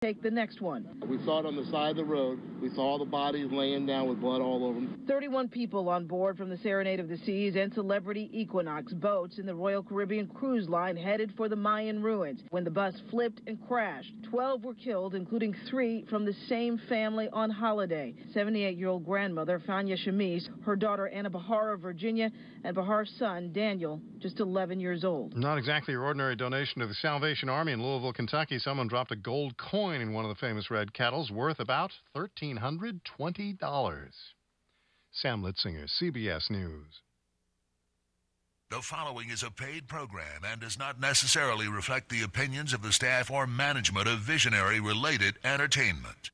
take the next one. We saw it on the side of the road. We saw all the bodies laying down with blood all over them. 31 people on board from the Serenade of the Seas and Celebrity Equinox boats in the Royal Caribbean Cruise Line headed for the Mayan ruins when the bus flipped and crashed. 12 were killed, including 3 from the same family on holiday. 78-year-old grandmother Fania Shamis, her daughter Anna Bahar of Virginia, and Bahar's son Daniel, just 11 years old. Not exactly your ordinary donation to the Salvation Army in Louisville, Kentucky. Someone dropped a gold coin in one of the famous red kettles worth about $1,320. Sam Litzinger, CBS News. The following is a paid program and does not necessarily reflect the opinions of the staff or management of Visionary-related entertainment.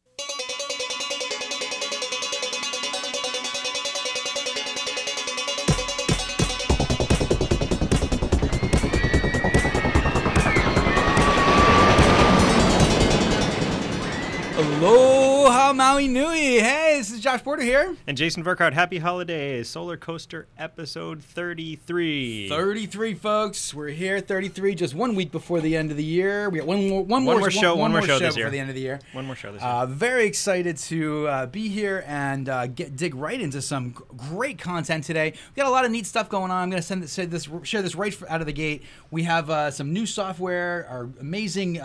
Aloha Maui Nui. Hey, this is Josh Porter here. And Jason Verkart. Happy holidays. Solar Coaster episode 33. 33, folks. We're here, 33, just 1 week before the end of the year. We got one more show this year. Before the end of the year. One more show this year. Very excited to be here and dig right into some great content today. We got a lot of neat stuff going on. I'm going to share this right out of the gate. We have some new software. Our amazing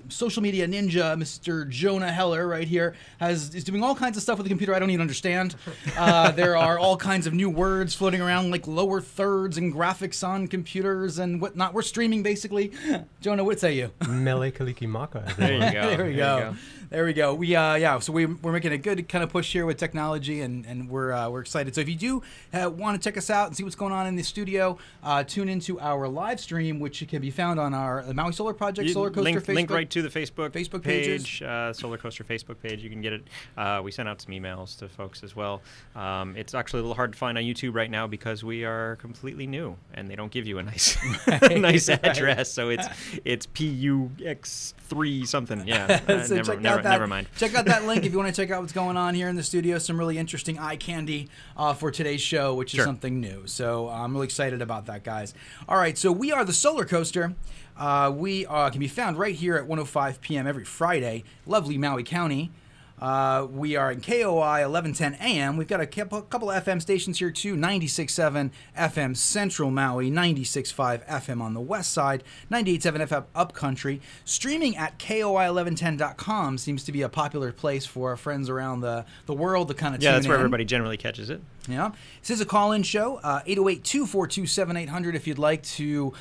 social media ninja, Mr. Jonah Heller, right here, is doing all kinds of stuff with the computer I don't even understand. There are all kinds of new words floating around, like lower thirds and graphics on computers and whatnot. We're streaming, basically. Jonah, what say you? Mele Kalikimaka. There you go. There we go. There we go. So we're making a good kind of push here with technology, and we're excited. So if you do want to check us out and see what's going on in the studio, tune into our live stream, which can be found on our Maui Solar Project Solar Coaster Facebook. Link right to the Facebook page, Solar Coaster Facebook page. You can get it. We sent out some emails to folks as well. It's actually a little hard to find on YouTube right now because we are completely new, and they don't give you a nice nice address. So it's PUX3 something. Yeah. So never mind. Check out that link if you want to check out what's going on here in the studio. Some really interesting eye candy for today's show, which is something new. So I'm really excited about that, guys. All right, so we are the Solar Coaster. We can be found right here at 1:05 p.m. every Friday. Lovely Maui County. We are in KOI 1110 AM. We've got a couple of FM stations here too. 96.7 FM Central Maui, 96.5 FM on the west side, 98.7 FM upcountry. Streaming at KOI1110.com seems to be a popular place for our friends around the world to kind of tune in. Yeah, that's where everybody generally catches it. Yeah. This is a call-in show, 808-242-7800 if you'd like to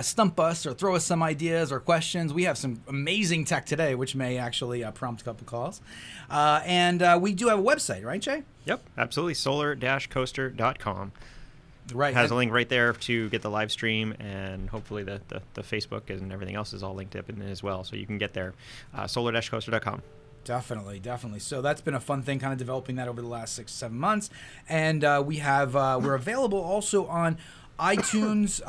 stump us or throw us some ideas or questions. We have some amazing tech today, which may actually prompt a couple calls. And we do have a website, right, Jay? Yep, absolutely. solar-coaster.com. Right. Has a link right there to get the live stream, and hopefully the Facebook and everything else is all linked up in it as well. So you can get there, solar-coaster.com. Definitely. So that's been a fun thing, kind of developing that over the last 6-7 months. And we're available also on iTunes.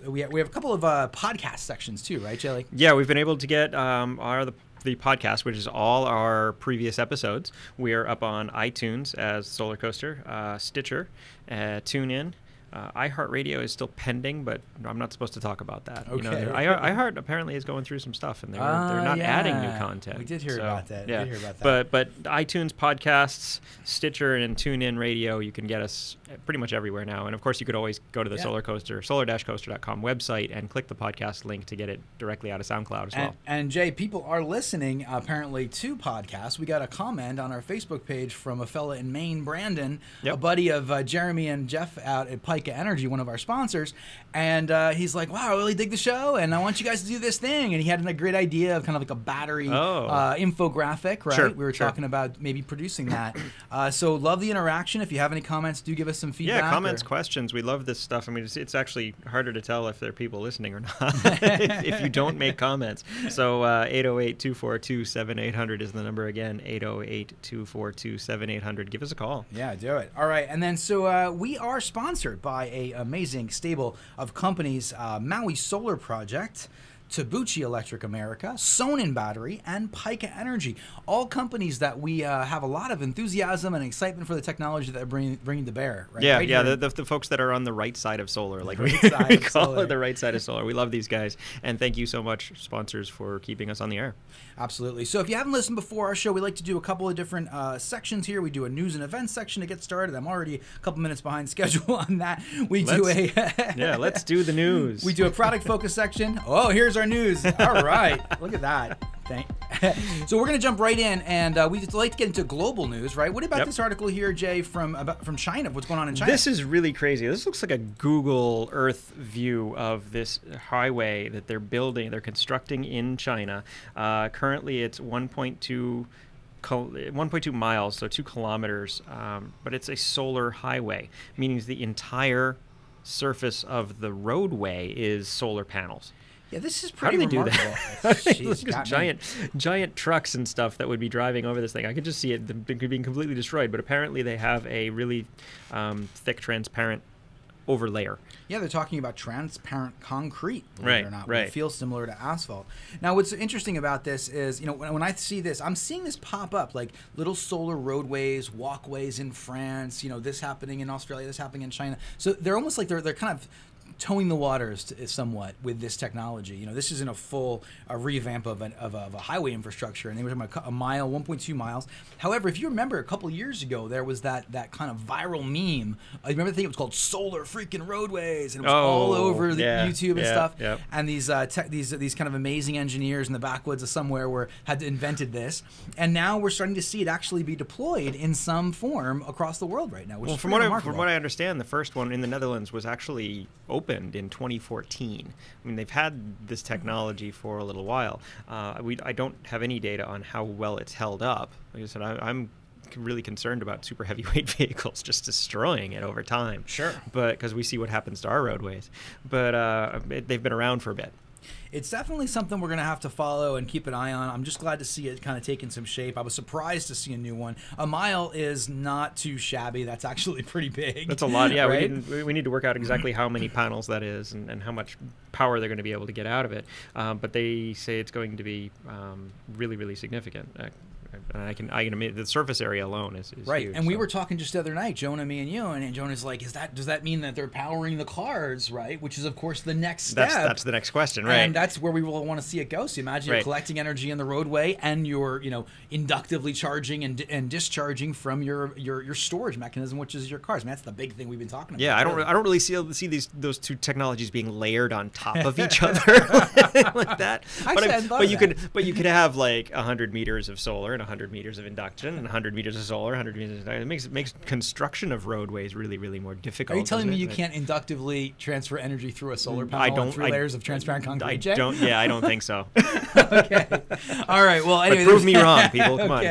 We have a couple of podcast sections too, right, Jelly? Yeah, we've been able to get the podcast, which is all our previous episodes. We are up on iTunes as Solar Coaster, Stitcher, TuneIn. iHeartRadio is still pending, but I'm not supposed to talk about that. Okay. iHeart apparently is going through some stuff, and they're not adding new content. We did hear about that. Yeah. But iTunes podcasts, Stitcher, and TuneIn Radio, you can get us pretty much everywhere now. And of course, you could always go to the Solar Coaster, solar-coaster.com website and click the podcast link to get it directly out of SoundCloud as well. And Jay, people are listening apparently to podcasts. We got a comment on our Facebook page from a fella in Maine, Brandon, a buddy of Jeremy and Jeff out at Pike Energy, one of our sponsors, and he's like, wow, I really dig the show, and I want you guys to do this thing. And he had a great idea of kind of like a battery infographic, right? Sure, we were talking about maybe producing that. So love the interaction. If you have any comments, do give us some feedback. Yeah, comments, questions. We love this stuff. I mean, it's actually harder to tell if there are people listening or not if you don't make comments. So 808-242-7800 is the number again, 808-242-7800. Give us a call. Yeah, do it. All right, and then so we are sponsored by a amazing stable of companies, Maui Solar Project, Tabuchi Electric America, Sonnen Battery, and Pika Energy. All companies that we have a lot of enthusiasm and excitement for the technology that they're bringing to bear. Right? Yeah, right yeah, here. the folks that are on the right side of solar, like we call it the right side of solar. We love these guys, and thank you so much, sponsors, for keeping us on the air. Absolutely. So if you haven't listened before our show, we like to do a couple of different sections here. We do a news and events section to get started. I'm already a couple minutes behind schedule on that. Let's do the news. We do a product focus section. Oh, here's our news. All right. Look at that. So we're going to jump right in, and we'd like to get into global news, right? What about this article here, Jay, from China? What's going on in China? This is really crazy. This looks like a Google Earth view of this highway that they're building. They're constructing in China. Currently, it's 1.2 miles, so 2 kilometers, but it's a solar highway, meaning the entire surface of the roadway is solar panels. Yeah, this is pretty remarkable. How do they do that? Giant trucks and stuff that would be driving over this thing. I could just see it being completely destroyed, but apparently they have a really thick, transparent overlayer. Yeah, they're talking about transparent concrete, believe it or not. Right. It feels similar to asphalt. Now, what's interesting about this is, when I see this, I'm seeing this pop up, like little solar roadways, walkways in France, this happening in Australia, this happening in China. So they're almost like they're kind of towing the waters somewhat with this technology. This isn't a full revamp of a highway infrastructure, and they were talking about a mile, 1.2 miles. However, if you remember a couple years ago, there was that kind of viral meme. I remember the thing, it was called Solar Freaking Roadways, and it was all over the YouTube and stuff. Yep. And these kind of amazing engineers in the backwoods of somewhere had invented this, and now we're starting to see it actually be deployed in some form across the world right now. Which is from what I understand, the first one in the Netherlands was actually opened in 2014. I mean, they've had this technology for a little while. I don't have any data on how well it's held up. Like I said, I'm really concerned about super heavyweight vehicles just destroying it over time. Sure. But because we see what happens to our roadways. But they've been around for a bit. It's definitely something we're going to have to follow and keep an eye on. I'm just glad to see it kind of taking some shape. I was surprised to see a new one. A mile is not too shabby. That's actually pretty big. That's a lot. Yeah, right? we need to work out exactly how many panels that is and how much power they're going to be able to get out of it. But they say it's going to be really, really significant. And I can admit the surface area alone is right. huge, and we were talking just the other night, Jonah, me, and you, and Jonah's like, does that mean that they're powering the cars, right? Which is, of course, the next step. That's the next question, right? And that's where we will want to see it go. So imagine you're collecting energy in the roadway, and you're inductively charging and discharging from your storage mechanism, which is your cars. I mean, that's the big thing we've been talking about. Yeah, I don't really see those two technologies being layered on top of each other like that. But you could have like 100 meters of solar and 100 meters of induction and 100 meters of solar, 100 meters of induction. It makes construction of roadways really, really more difficult. Are you telling me you can't inductively transfer energy through a solar panel and 3 layers of transparent concrete, Jay? I don't think so. Okay. All right. Well, anyway. But prove me wrong, people. Come on.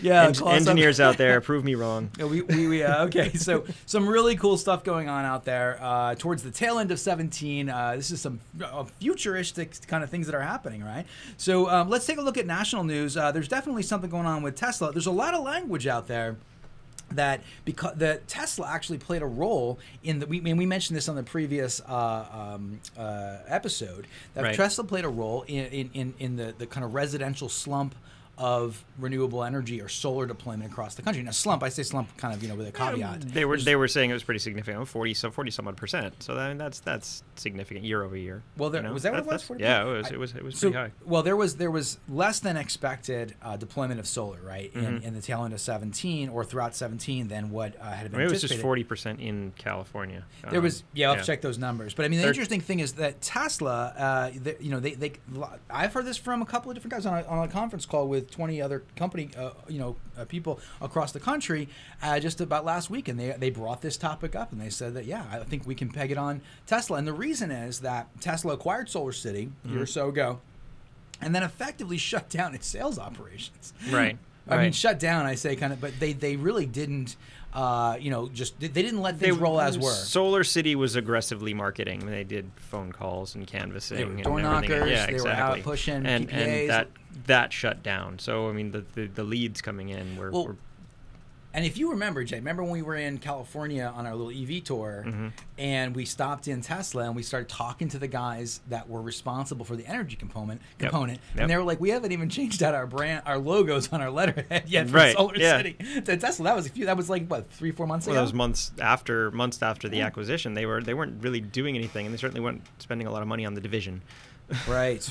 Yeah. Engineers out there, prove me wrong. Okay. So some really cool stuff going on out there towards the tail end of 17. This is some futuristic kind of things that are happening, right? So let's take a look at national news. There's definitely something going on with Tesla. There's a lot of language out there that because Tesla actually played a role in we mentioned this on the previous episode, that Tesla played a role in the kind of residential slump of renewable energy or solar deployment across the country. Now, slump, I say slump kind of with a caveat. They were saying it was pretty significant, 40 some odd percent. So that's significant year over year. Well, was that what it was? 40%? Yeah, it was pretty high. Well, there was less than expected deployment of solar, right, in the tail end of 17 or throughout 17 than what had been anticipated. It was just 40% in California. There was I'll have to check those numbers. But I mean, the interesting thing is that Tesla, I've heard this from a couple of different guys on a conference call with 20 other company people across the country just about last week, and they brought this topic up, and they said that I think we can peg it on Tesla. And the reason is that Tesla acquired Solar City a year or so ago, and then effectively shut down its sales operations. Right. I mean, shut down, I say, kind of, but they really didn't. They didn't let things roll as were. Solar City was aggressively marketing. They did phone calls and canvassing. They were and door knockers. Yeah, they were out pushing and PPAs. And that shut down. So I mean, the leads coming in were And if you remember, Jay, remember when we were in California on our little EV tour, and we stopped in Tesla and we started talking to the guys that were responsible for the energy component, and they were like, "We haven't even changed out our brand, our logos on our letterhead yet for Solar City to Tesla." That was like what, 3-4 months ago. Well, that was months after the acquisition. They weren't really doing anything, and they certainly weren't spending a lot of money on the division. Right.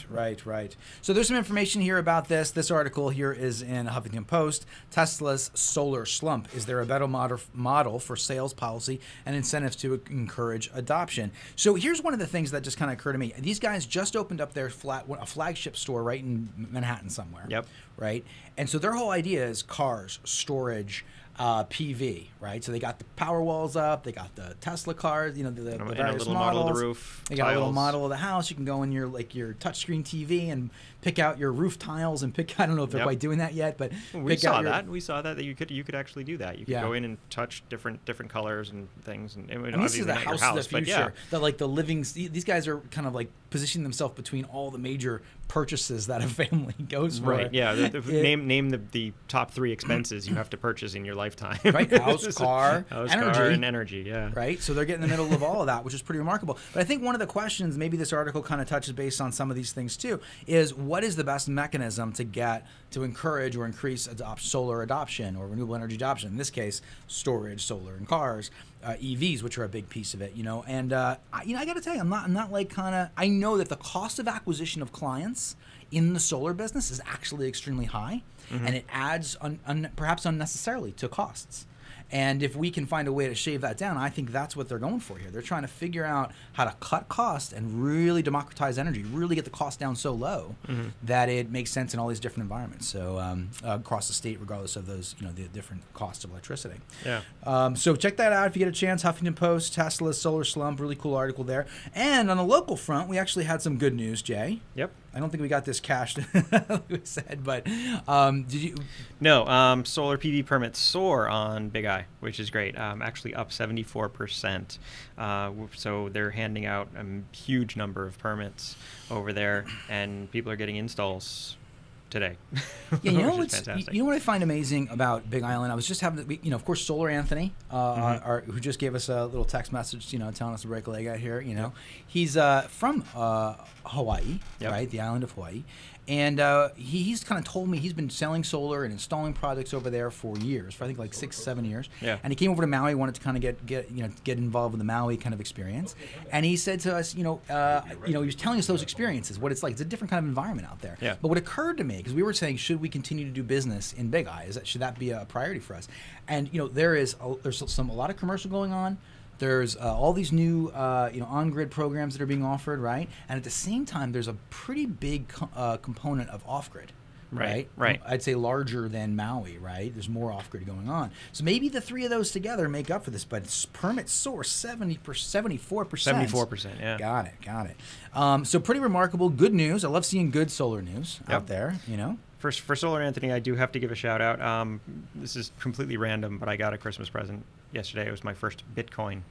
So there's some information here about this. This article here is in Huffington Post. Tesla's solar slump. Is there a better model for sales policy and incentives to encourage adoption? So here's one of the things that just kind of occurred to me. These guys just opened up their a flagship store right in Manhattan somewhere. Yep. Right? And so their whole idea is cars, storage, PV, right? So they got the power walls up, they got the Tesla cars, the various a little model of the roof. They got a little model of the house. You can go in your touchscreen TV and pick out your roof tiles and pick. I don't know if they're quite doing that yet, but we saw that you could actually do that. You could go in and touch different colors and things. And this is the house of the future. The living. These guys are kind of like positioning themselves between all the major purchases that a family goes for. Right. Yeah. Name the top 3 expenses you have to purchase in your lifetime. Right. House, car, energy. Car, and energy. Yeah. Right. So they're getting in the middle of all of that, which is pretty remarkable. But I think one of the questions, maybe this article kind of touches base on some of these things too, is what is the best mechanism to encourage or increase solar adoption or renewable energy adoption? In this case, storage, solar, and cars. EVs, which are a big piece of it, and I got to tell you, I'm not like I know that the cost of acquisition of clients in the solar business is actually extremely high, and it adds perhaps unnecessarily to costs. And if we can find a way to shave that down, I think that's what they're going for here. They're trying to figure out how to cut costs and really democratize energy, really get the cost down so low that it makes sense in all these different environments. So across the state, regardless of those, the different costs of electricity. Yeah. So check that out if you get a chance. Huffington Post, Tesla's solar slump, really cool article there. And on the local front, we actually had some good news, Jay. Yep. I don't think we got this cached, like we said, but did you? No, solar PV permits soar on Big Eye, which is great. Actually up 74%. So they're handing out a huge number of permits over there, and people are getting installs today. Yeah, you know what I find amazing about Big Island? I was just having, of course, Solar Anthony, who just gave us a little text message, telling us to break a leg out here. He's from Hawaii, right, the island of Hawaii, and he's kind of told me he's been selling solar and installing projects over there for years, for I think like 6-7 years. Yeah. And he came over to Maui, wanted to kind of get involved with the Maui kind of experience, and he said to us, he was telling us those experiences, what it's like. It's a different kind of environment out there. Yeah. But what occurred to me, because we were saying, should we continue to do business in Big Eye? Should that be a priority for us? And there's a lot of commercial going on. There's all these new on-grid programs that are being offered, right? And at the same time, there's a pretty big component of off-grid. Right. I'd say larger than Maui, right? There's more off-grid going on. So maybe the 3 of those together make up for this, but permit soar 74%. 74%, yeah. Got it. So pretty remarkable. Good news. I love seeing good solar news out there, For Solar Anthony, I do have to give a shout out. This is completely random, but I got a Christmas present yesterday. It was my first Bitcoin.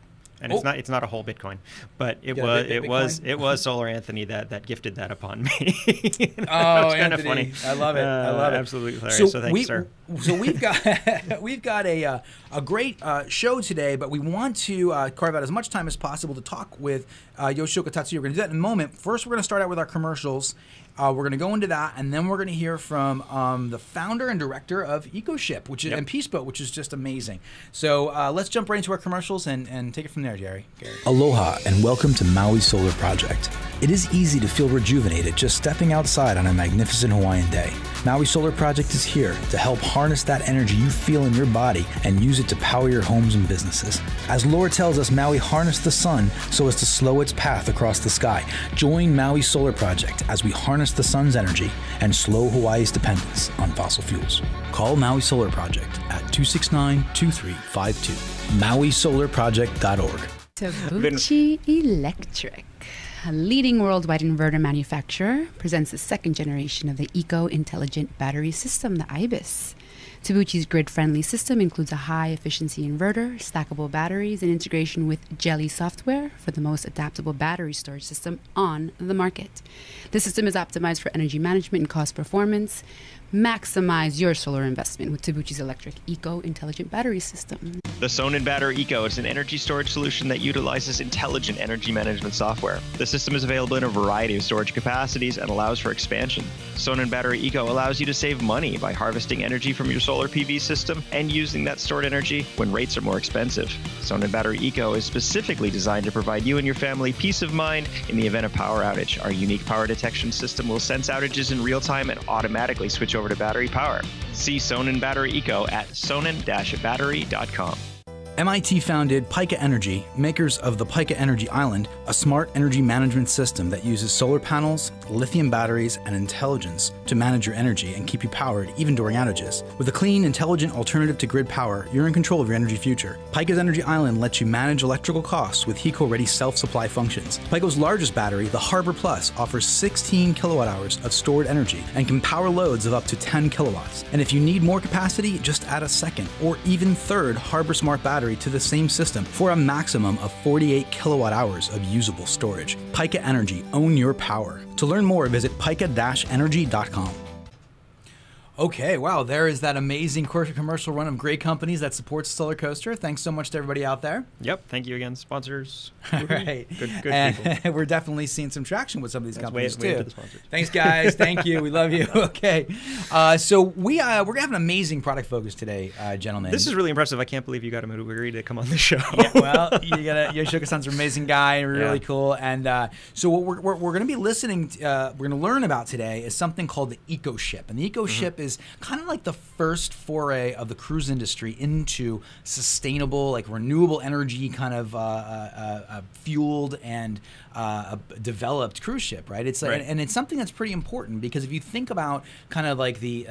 And it's not a whole Bitcoin, but it was Solar Anthony that gifted that upon me. It's kind of funny. I love it. Absolutely hilarious. So thanks, sir. So we've got a great show today, but we want to carve out as much time as possible to talk with Yoshioka Tatsuya. We're going to do that in a moment. First, we're going to start out with our commercials. We're going to go into that, and then we're going to hear from the founder and director of Ecoship, and Peaceboat, which is just amazing. So let's jump right into our commercials and take it from there, Gary. Aloha, and welcome to Maui Solar Project. It is easy to feel rejuvenated just stepping outside on a magnificent Hawaiian day. Maui Solar Project is here to help harness that energy you feel in your body and use it to power your homes and businesses. As lore tells us, Maui harnessed the sun so as to slow its path across the sky. Join Maui Solar Project as we harness the sun's energy and slow Hawaii's dependence on fossil fuels. Call Maui Solar Project at 269-2352. MauiSolarProject.org. Tabuchi Electric, a leading worldwide inverter manufacturer, presents the second generation of the eco-intelligent battery system, the IBIS. Tabuchi's grid-friendly system includes a high-efficiency inverter, stackable batteries, and integration with Jelly software for the most adaptable battery storage system on the market. The system is optimized for energy management and cost performance. Maximize your solar investment with Tabuchi's electric eco-intelligent battery system. The Sonnen Battery Eco is an energy storage solution that utilizes intelligent energy management software. The system is available in a variety of storage capacities and allows for expansion. Sonnen Battery Eco allows you to save money by harvesting energy from your solar PV system and using that stored energy when rates are more expensive. Sonnen Battery Eco is specifically designed to provide you and your family peace of mind in the event of power outage. Our unique power detection system will sense outages in real time and automatically switch over to battery power. See Sonnen Battery Eco at sonnen-battery.com. MIT founded Pika Energy, makers of the Pika Energy Island, a smart energy management system that uses solar panels, lithium batteries, and intelligence to manage your energy and keep you powered even during outages. With a clean, intelligent alternative to grid power, you're in control of your energy future. Pika's Energy Island lets you manage electrical costs with HECO-ready self-supply functions. Pika's largest battery, the Harbor Plus, offers 16 kilowatt hours of stored energy and can power loads of up to 10 kilowatts. And if you need more capacity, just add a second or even third Harbor Smart battery to the same system for a maximum of 48 kilowatt hours of usable storage. Pika Energy, own your power. To learn more, visit pika-energy.com. Okay, wow, there is that amazing commercial run of great companies that supports Solar Coaster. Thanks so much to everybody out there. Yep, thank you again, sponsors. All right. Good people. We're definitely seeing some traction with some of these companies way too. into the sponsors. Thanks, guys. Thank you. We love you. Okay, so we're gonna have an amazing product focus today, gentlemen. This is really impressive. I can't believe you got him to agree to come on the show. Yeah, well, Yoshioka-san's an amazing guy, really cool. And so what we're going to be listening, we're going to learn about today is something called the Ecoship, and the Ecoship is kind of like the first foray of the cruise industry into sustainable, like renewable energy kind of fueled and developed cruise ship, right? It's like, and it's something that's pretty important because if you think about kind of like the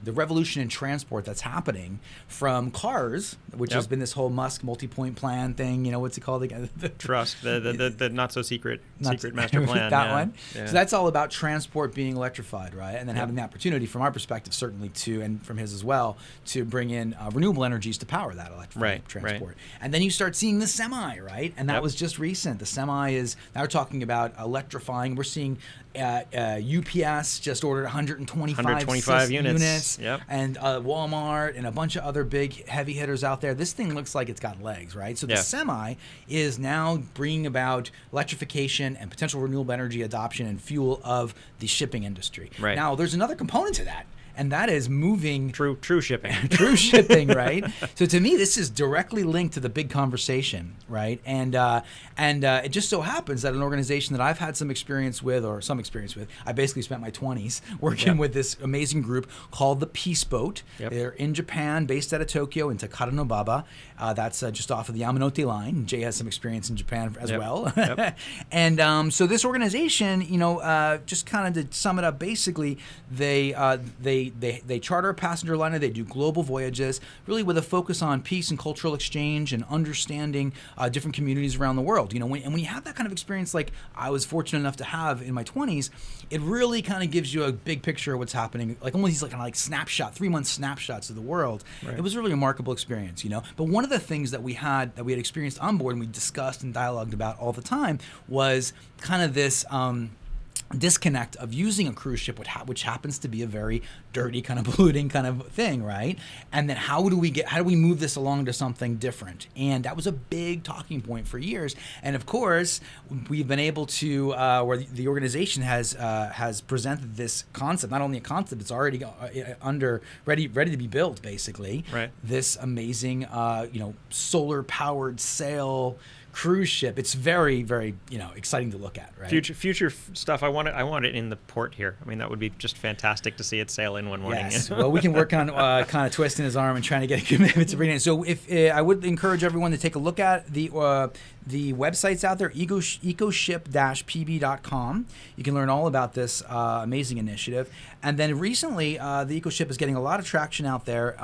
revolution in transport that's happening from cars, which has been this whole Musk multi-point plan thing, you know, what's it called again? Trust, the not so secret master plan. That one. Yeah. So that's all about transport being electrified, right? And then having the opportunity from our perspective, certainly to, and from his as well, to bring in renewable energies to power that electrified transport. And then you start seeing the semi, right? And that was just recent. The semi is, now we're talking about electrifying. We're seeing UPS just ordered 125 units. Yep. And Walmart and a bunch of other big heavy hitters out there. This thing looks like it's got legs, right? So the semi is now bringing about electrification and potential renewable energy adoption and fuel of the shipping industry. Right. Now, there's another component to that. And that is moving true shipping. True shipping, right? So to me, this is directly linked to the big conversation, right? And it just so happens that an organization that I've had some experience with, I basically spent my 20s working with this amazing group called the Peaceboat. They're in Japan, based out of Tokyo, in Takara-no-Baba. That's just off of the Yamanote line. Jay has some experience in Japan as well. And so this organization, you know, just kind of to sum it up, basically, they charter a passenger liner. They do global voyages, really with a focus on peace and cultural exchange and understanding different communities around the world. You know, when you have that kind of experience, like I was fortunate enough to have in my 20s, it really kind of gives you a big picture of what's happening, like almost these like snapshot, 3-month snapshots of the world. It was a really remarkable experience, you know. But one of the things that we had experienced on board and we discussed and dialogued about all the time was kind of this disconnect of using a cruise ship, which happens to be a very dirty kind of polluting kind of thing, right? And then how do we move this along to something different? And that was a big talking point for years. And of course, we've been able to, where the organization has presented this concept, not only a concept, it's already ready to be built, basically. Right. This amazing, solar powered sail cruise ship. It's very, very, exciting to look at, right? Future stuff. I want it in the port here. I mean, that would be just fantastic to see it sail in one morning. Yes. Well, we can work on kind of twisting his arm and trying to get a commitment to bring it in. So if I would encourage everyone to take a look at the websites out there, ecoship-pb.com. You can learn all about this amazing initiative. And then recently, the Ecoship is getting a lot of traction out there.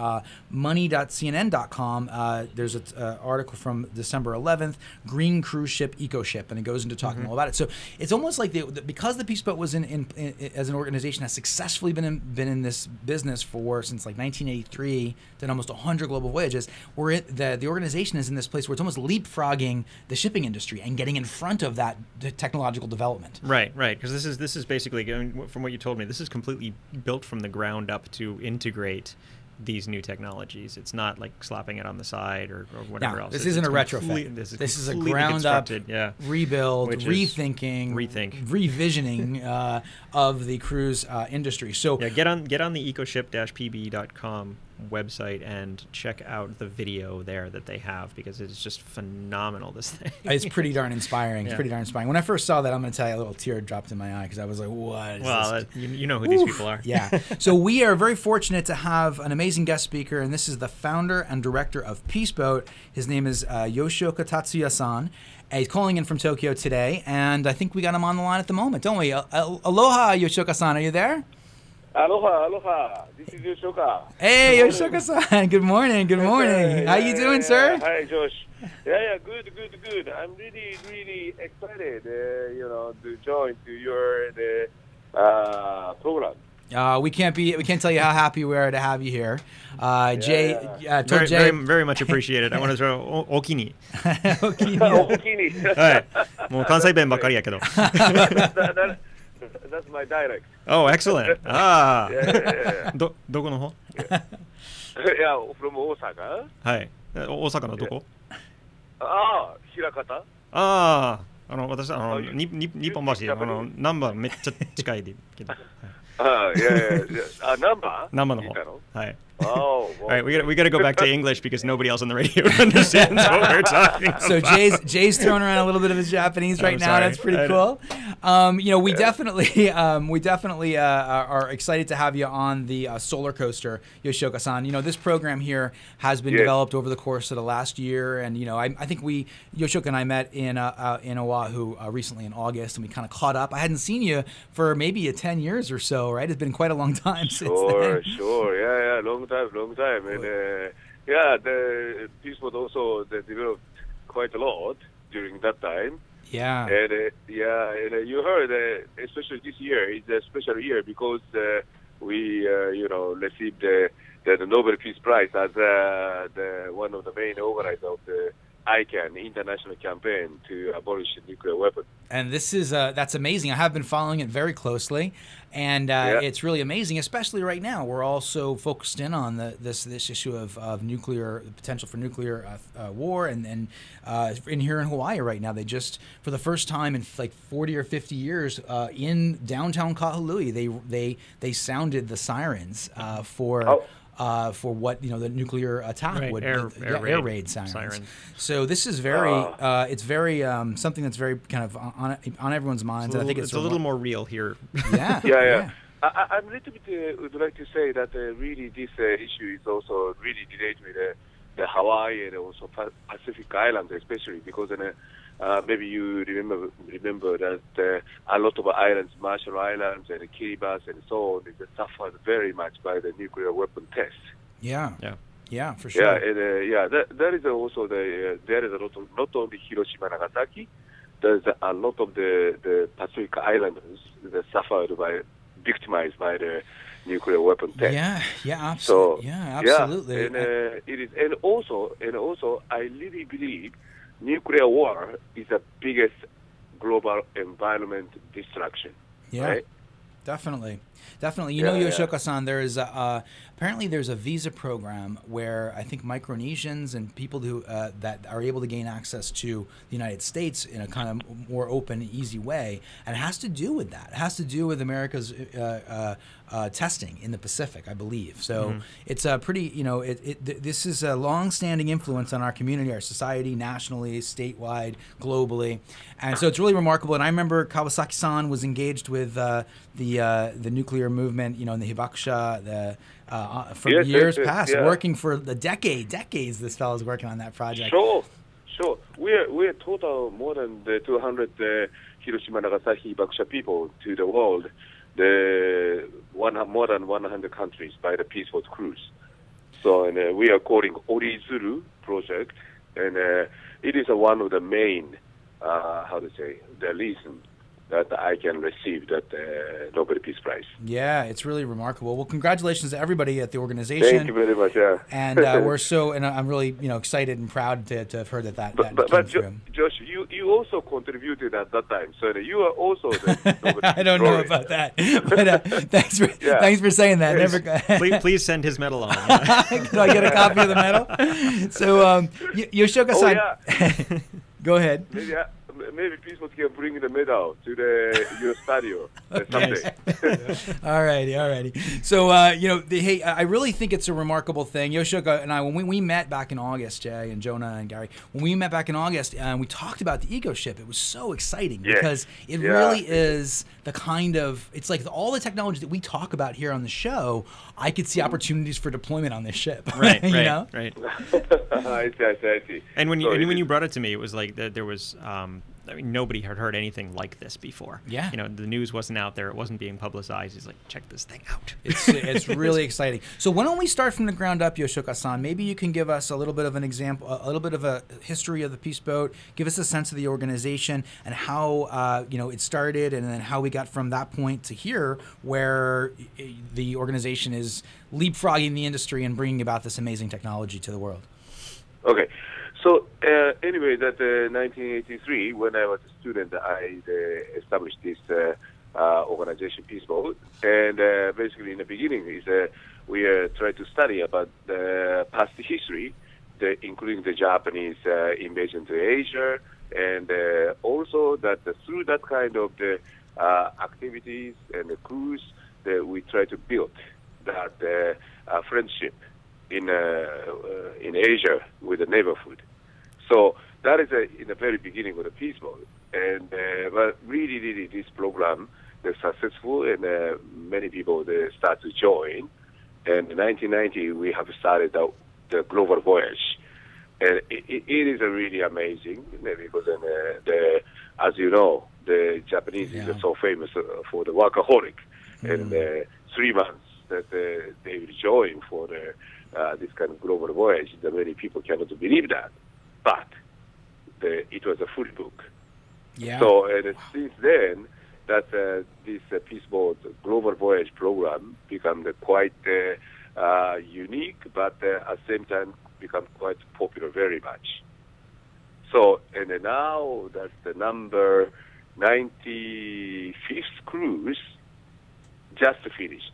Money.cnn.com. There's an article from December 11th green cruise ship, Ecoship, and it goes into talking all about it. So it's almost like because the Peaceboat was in as an organization has successfully been in this business since like 1983, done almost 100 global voyages. The organization is in this place where it's almost leapfrogging the shipping industry and getting in front of that technological development. Right. Because this is basically, from what you told me, this is completely built from the ground up to integrate these new technologies. It's not like slapping it on the side or whatever else. This isn't a retrofit. This is a ground up rebuild, revisioning of the cruise industry. So get on the ecoship-pb.com website and check out the video there that they have, because it's just phenomenal, this thing. It's pretty darn inspiring. It's pretty darn inspiring. When I first saw that, I'm going to tell you, a little tear dropped in my eye because I was like, what is this? You know who these people are. Yeah. So we are very fortunate to have an amazing guest speaker, and this is the founder and director of Peaceboat. His name is Yoshioka Tatsuya-san. He's calling in from Tokyo today, and I think we got him on the line at the moment, don't we? Aloha, Yoshioka-san. Are you there? Aloha. This is Yoshioka. Hey, Yoshioka-san. Good morning. How you doing, sir? Hi, Josh. Yeah, good. I'm really excited, to join to your program. We can't tell you how happy we are to have you here. Jay, very much appreciated. I want to throw okini. Okini. はい。もう関西弁ばっかりやけど。That's my dialect. Oh, excellent. Ah. Yeah. どこの方？ Yeah, from Osaka. はい。大阪のどこ？枚方。私日本橋ナンバーめっちゃ近いでけど。ナンバーの方。はい。Oh, all right. We got to go back to English because nobody else on the radio understands what we're talking about. So Jay's throwing around a little bit of his Japanese right now. That's pretty cool. We definitely are excited to have you on the solar coaster, Yoshioka-san. This program here has been developed over the course of the last year, and I think Yoshioka and I met in Oahu recently in August, and we kind of caught up. I hadn't seen you for maybe 10 years or so, right? It's been quite a long time since then. Sure. Yeah, long time. And the Peaceboat also developed quite a lot during that time. Yeah. And you heard, especially this year, it's a special year because we received the Nobel Peace Prize as one of the main organizers of the ICANN international campaign to abolish nuclear weapons. And that's amazing. I have been following it very closely, and it's really amazing, especially right now. We're also focused in on this issue of the potential for nuclear war, and in here in Hawaii right now, they just, for the first time in like 40 or 50 years, in downtown Kahului, they sounded the sirens for what the nuclear attack air raid sirens. So this is very something that's very kind of on everyone's minds. I think it's a little more real here. Yeah. I'm a little bit would like to say that really this issue is also really related with the Hawaii and also Pacific Islands, especially because maybe you remember that a lot of islands, Marshall Islands and Kiribati and so on, they suffered very much by the nuclear weapon tests. Yeah, for sure. There is also there is a lot of, not only Hiroshima, Nagasaki. There's a lot of the Pacific Islanders that victimized by the nuclear weapon test. Yeah, absolutely. Absolutely. And it is, and also, I really believe nuclear war is the biggest global environment destruction. Yeah, right? Definitely. Yoshioka-san, there is apparently there's a visa program where I think Micronesians and people who that are able to gain access to the United States in a kind of more open, easy way, and it has to do with that. It has to do with America's testing in the Pacific, I believe. So it's a pretty, this is a long-standing influence on our community, our society, nationally, statewide, globally, and so it's really remarkable. And I remember Kawasaki-san was engaged with the nuclear movement, in the Hibakusha, for years past, working for the decades. This fellow's working on that project. Sure. We're total more than the 200 Hiroshima, Nagasaki, Hibakusha people to the world. More than 100 countries by the Peaceboat cruise. So, and we are calling Orizuru project, And it is one of the main, the reason that I can receive that Nobel Peace Prize. Yeah, it's really remarkable. Well, congratulations to everybody at the organization. Thank you very much. Yeah, and I'm really excited and proud to have heard that but came through. Josh, you also contributed at that time, so you are also the Nobel I don't know about that, but thanks for saying that. Please send his medal on. Can I get a copy of the medal? So, Yoshioka-san, go ahead. Maybe Peaceboat can bring the medal to your studio someday. Alrighty. So, hey, I really think it's a remarkable thing. Yoshioka and I, when we met back in August, Jay and Jonah and Gary, when we met back in August and we talked about the Ecoship, it was so exciting because it really is the kind of, it's like all the technology that we talk about here on the show, I could see opportunities for deployment on this ship. Right. I see. And when you brought it to me, it was like there was, nobody had heard anything like this before. Yeah. The news wasn't out there. It wasn't being publicized. He's like, check this thing out. It's really exciting. So why don't we start from the ground up, Yoshioka-san? Maybe you can give us a little bit of an example, a little bit of a history of the Peaceboat, give us a sense of the organization and how, it started and then how we got from that point to here where the organization is leapfrogging the industry and bringing about this amazing technology to the world. Okay. So anyway, that 1983, when I was a student, I established this organization, Peaceboat. And basically, in the beginning, we tried to study about the past history, including the Japanese invasion to Asia, and also that through that kind of the activities and the cruise, that we try to build that friendship in Asia with the neighborhood. So that is in the very beginning of the Peaceboat. And but really, this program is successful, and many people start to join. And in 1990, we have started the global voyage. And it is really amazing because as you know, the Japanese is so famous for the workaholic. And 3 months that they will join for this kind of global voyage, that many people cannot believe that. But it was a full book. Yeah. So since then, that this Peaceboat global voyage program became quite unique, but at the same time become quite popular very much. So now that's the number 95th cruise just finished.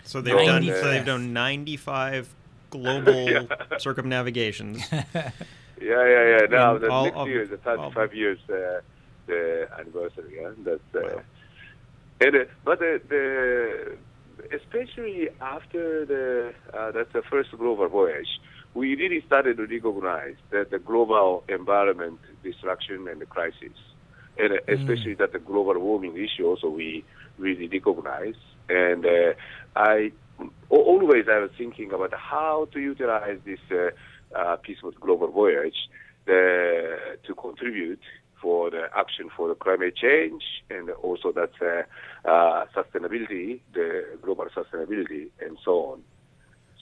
So they've done 95 global circumnavigations. Yeah. Now next year is the 35 years the anniversary. Yeah, that's but especially after that's the first global voyage, we really started to recognize that the global environment destruction and the crisis, and especially that the global warming issue also we really recognize. And I was thinking about how to utilize this Peaceboat global voyage to contribute for the action for the climate change, and also that's sustainability, the global sustainability, and so on.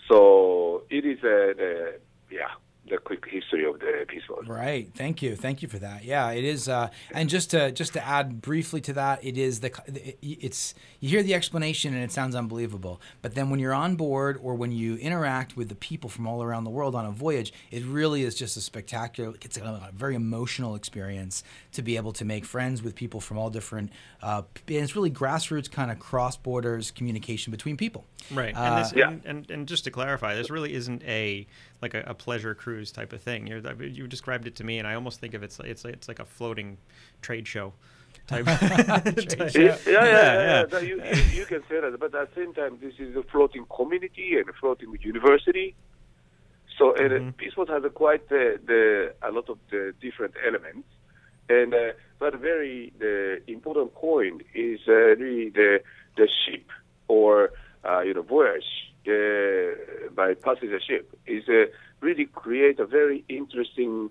So it is the quick history of the Peaceboat. Right. Thank you for that. Yeah, it is. And just to add briefly to that, it is you hear the explanation and it sounds unbelievable, but then when you're on board or when you interact with the people from all around the world on a voyage, it really is just a spectacular. It's a very emotional experience to be able to make friends with people from all different. And it's really grassroots kind of cross borders communication between people. Right. And just to clarify, this really isn't a pleasure cruise type of thing. You described it to me, and I almost think of it's like a floating trade show type. Yeah. You can say that, but at the same time, this is a floating community and a floating university. So Peaceboat has quite a lot of the different elements, and but the important point is really the ship or voyage by passenger ship is really create a very interesting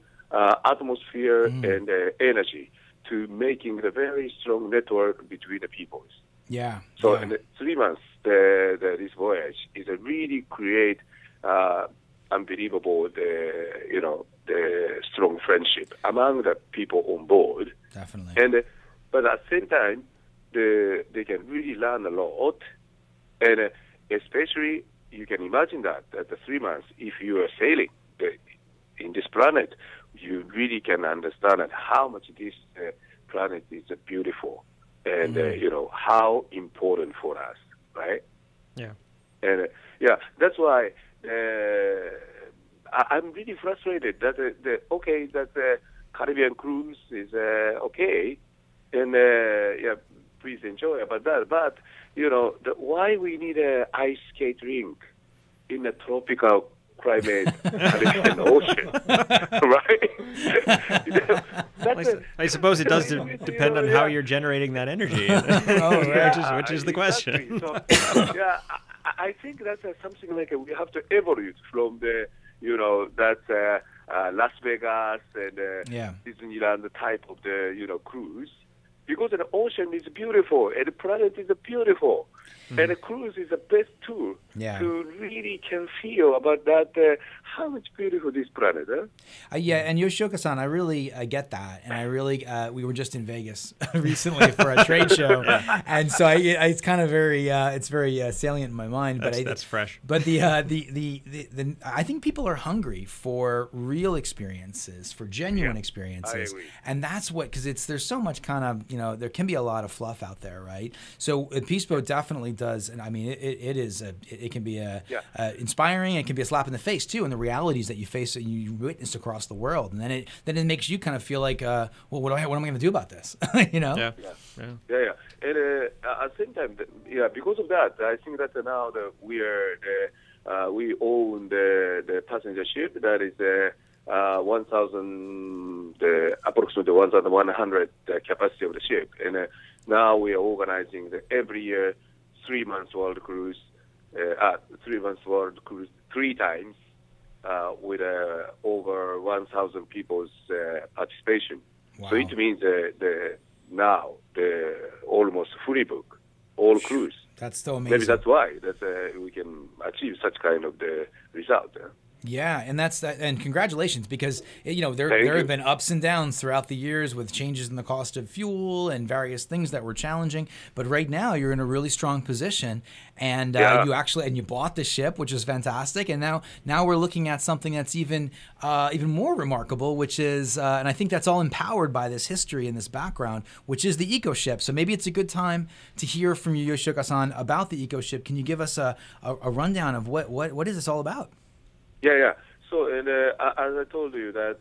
atmosphere and energy to making a very strong network between the peoples. Yeah. So in 3 months, this voyage is really create unbelievable friendship among the people on board. Definitely. And but at the same time, they can really learn a lot, and especially you can imagine that at the 3 months, if you are sailing in this planet, you really can understand how much this planet is beautiful, and you know how important for us, right? Yeah. And that's why I'm really frustrated that that the Caribbean cruise is okay, and please enjoy about that. But you know, why we need a ice skate rink in a tropical climate Caribbean Ocean, right? I suppose it does depend on how you're generating that energy, which is the question. Exactly. So, I think that's something like we have to evolve from the, you know, that Las Vegas and Disneyland type of the, you know, cruise, because the ocean is beautiful and the planet is beautiful. And the cruise is the best tool to really can feel about that, how much beautiful this planet, and Yoshioka-san, I really get that. And I really, we were just in Vegas recently for a trade show. And so it's kind of very, it's very salient in my mind. That's fresh. But I think people are hungry for real experiences, for genuine experiences. And that's what, because there's so much kind of, you know, there can be a lot of fluff out there, right? So Peaceboat definitely does, and I mean it can be inspiring. It can be a slap in the face too, and the realities that you face and you witness across the world, and then it makes you kind of feel like, well, what am I going to do about this? You know? And at the same time, because of that, I think that now we own the passenger ship that is 1,000, approximately 1,100 capacity of the ship, and now we are organizing every year 3 months world cruise, 3 months world cruise 3 times with over 1,000 people's participation. Wow. So it means now almost fully booked all cruise. That's so amazing. Maybe that's why we can achieve such kind of the result. Yeah, and that's that. And congratulations, because you know there have been ups and downs throughout the years with changes in the cost of fuel and various things that were challenging. But right now you're in a really strong position, and you bought the ship, which is fantastic. And now we're looking at something that's even more remarkable, which is and I think that's all empowered by this history and this background, which is the Ecoship. So maybe it's a good time to hear from you, Yoshioka-san, about the Ecoship. Can you give us a rundown of what is this all about? So, and as I told you, that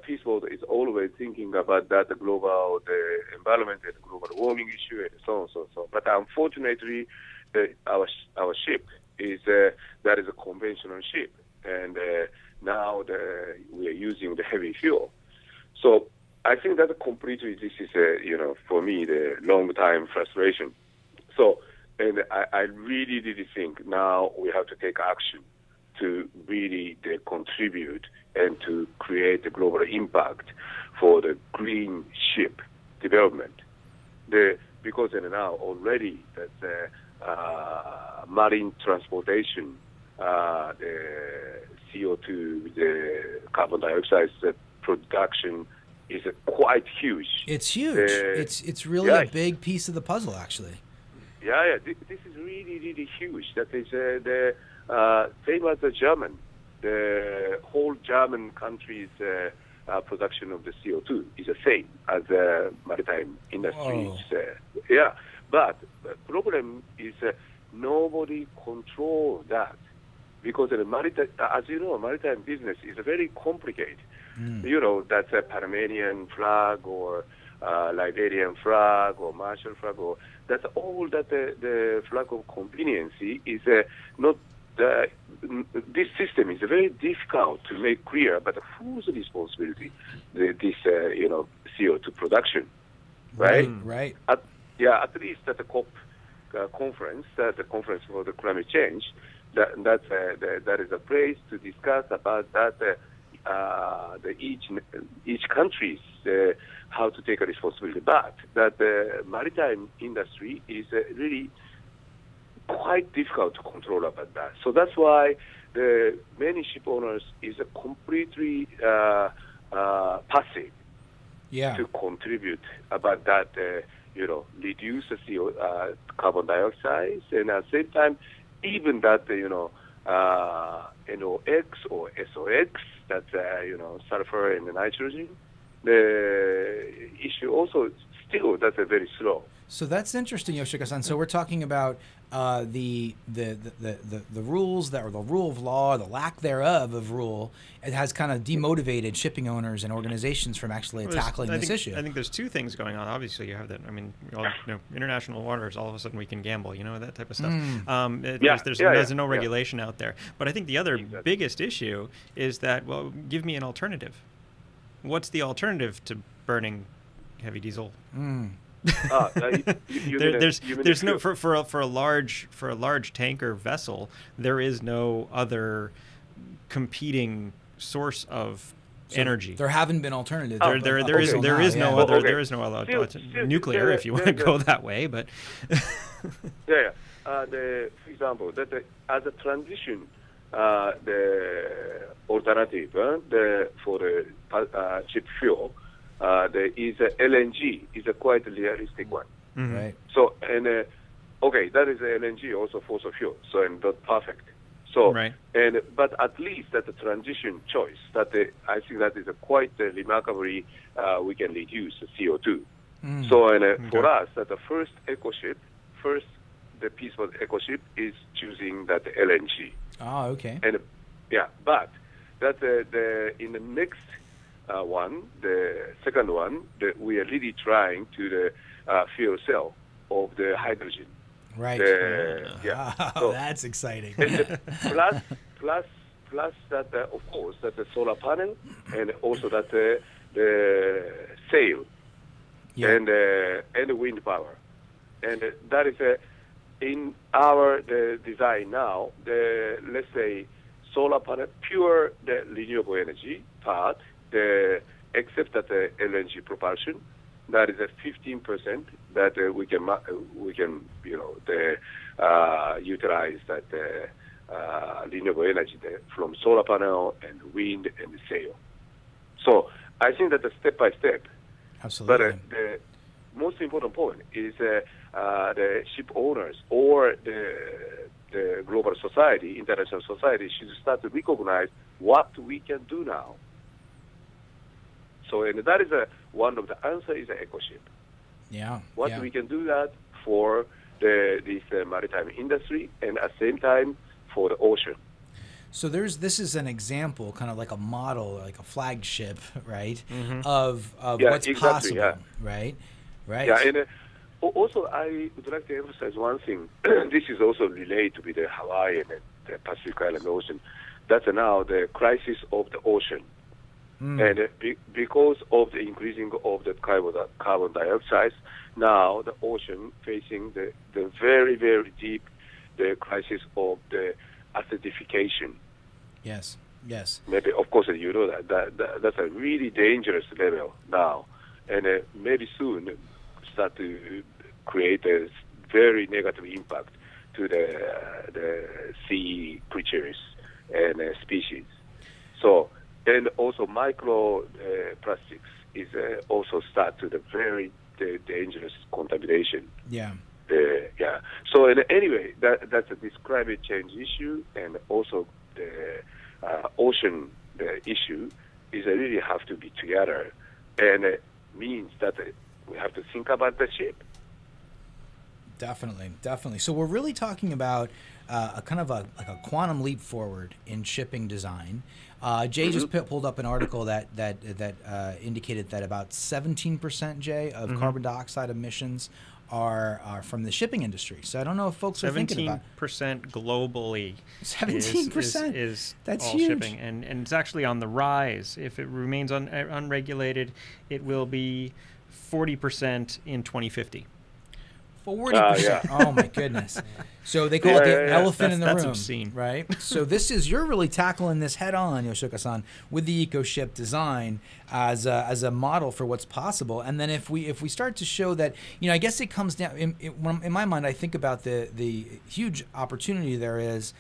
Peaceboat is always thinking about that global environment and global warming issue and so on, so on. But unfortunately, our ship is that is a conventional ship, and now we are using the heavy fuel. So I think that completely this is for me the long time frustration. So, and I really think now we have to take action to really contribute and to create a global impact for the green ship development. Because now already that marine transportation, the CO2, the carbon dioxide production is quite huge. It's huge. It's really a big piece of the puzzle, actually. This is really huge. That is same as the whole German country's production of the CO2 is the same as the maritime industry. But the problem is nobody controls that, because the maritime, as you know, maritime business is very complicated. You know, that's a Panamanian flag or Liberian flag or Marshall flag, or that's all that the flag of conveniency is not. This system is very difficult to make clear, but whose responsibility this CO2 production, right? Right. At least at the COP conference, the conference for the climate change, that is a place to discuss about that each country's how to take a responsibility, but that the maritime industry is really quite difficult to control about that. So that's why the many ship owners is completely passive to contribute about that, reduce the CO, carbon dioxide, and at the same time, even that, NOx or SOx, that's, sulfur and nitrogen, the issue also still, that's very slow. So that's interesting, Yoshioka-san. So we're talking about the rules that, or the rule of law, the lack thereof of rule. It has kind of demotivated shipping owners and organizations from actually tackling this issue. I think there's two things going on. Obviously, you have that. I mean, international waters. All of a sudden, we can gamble. That type of stuff. There's no regulation out there. But I think the other biggest issue is that, well, give me an alternative. What's the alternative to burning heavy diesel? There's no for a large tanker vessel. There is no other competing source of energy. There haven't been alternatives. There is no other nuclear, if you want to go that way. But for example, that as a transition, the alternative for the ship fuel. There is LNG is a quite realistic one. Right. So and that is LNG also fossil fuel. So and not perfect. So but at least that the transition choice that I think that is a quite remarkably we can reduce the CO2. So and for us that the first Ecoship, the Peaceboat Ecoship is choosing that LNG. Oh, okay. And but that in the next the second one, we are really trying to the fuel cell of the hydrogen. Right. So that's exciting. plus that, of course, that the solar panel and also that the sail and the wind power, and that is in our design now. Let's say solar panel, pure the renewable energy part. Except that the LNG propulsion, that is a 15% that we can utilize that renewable energy from solar panel and wind and sail. So I think that the step by step. Absolutely. But the most important point is the ship owners or the global society, international society, should start to recognize what we can do now. So, and that is one of the answers is the Ecoship. What we can do that for this maritime industry and at the same time for the ocean. So this is an example, kind of like a model, like a flagship, right, of what's possible, right? Yeah, and also I would like to emphasize one thing. This is also related with the Hawaii and the Pacific Island Ocean. That's now the crisis of the ocean. And because of the increasing of the carbon dioxide, now the ocean facing the very, very deep crisis of the acidification. Yes. Maybe, of course, you know that's a really dangerous level now. And maybe soon start to create a very negative impact to the sea creatures and species. So, and also microplastics is also start to the very dangerous contamination. So anyway, that's a climate change issue, and also the ocean issue is really have to be together, and it means that we have to think about the ship. Definitely. So we're really talking about a kind of like a quantum leap forward in shipping design. Jay just pulled up an article that indicated that about 17%, Jay, of carbon dioxide emissions are from the shipping industry. So I don't know if folks are thinking about 17% globally. 17% is that's all huge. Shipping, and it's actually on the rise. If it remains unregulated, it will be 40% in 2050. 40%. Oh my goodness. So they call it the elephant in the room. That's obscene. Right? So you're really tackling this head on, Yoshioka-san, with the Ecoship design as a model for what's possible. And then if we start to show that, I guess it comes down, in my mind, I think about the huge opportunity there is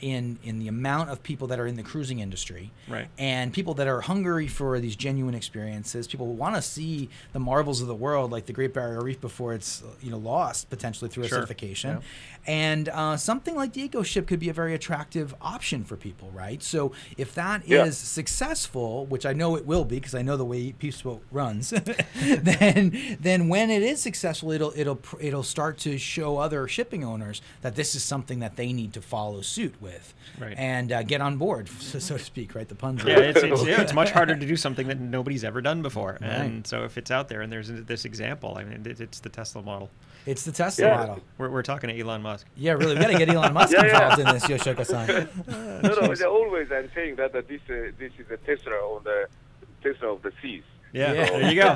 in the amount of people that are in the cruising industry, right, and people that are hungry for these genuine experiences. People want to see the marvels of the world, like the Great Barrier Reef, before it's lost potentially through acidification. And something like the Ecoship could be a very attractive option for people, right? So if that is successful, which I know it will be because I know the way Peaceboat runs, then when it is successful, it'll start to show other shipping owners that this is something that they need to follow suit with, and get on board, so to speak, right? The puns. It's much harder to do something that nobody's ever done before, and so if it's out there and there's this example, I mean, it's the Tesla model. It's the Tesla model. We're talking to Elon Musk. Yeah, really, we got to get Elon Musk involved in this, Yoshioka-san. No, always I'm saying that this is a Tesla on the Tesla of the seas. Yeah, so, there you go.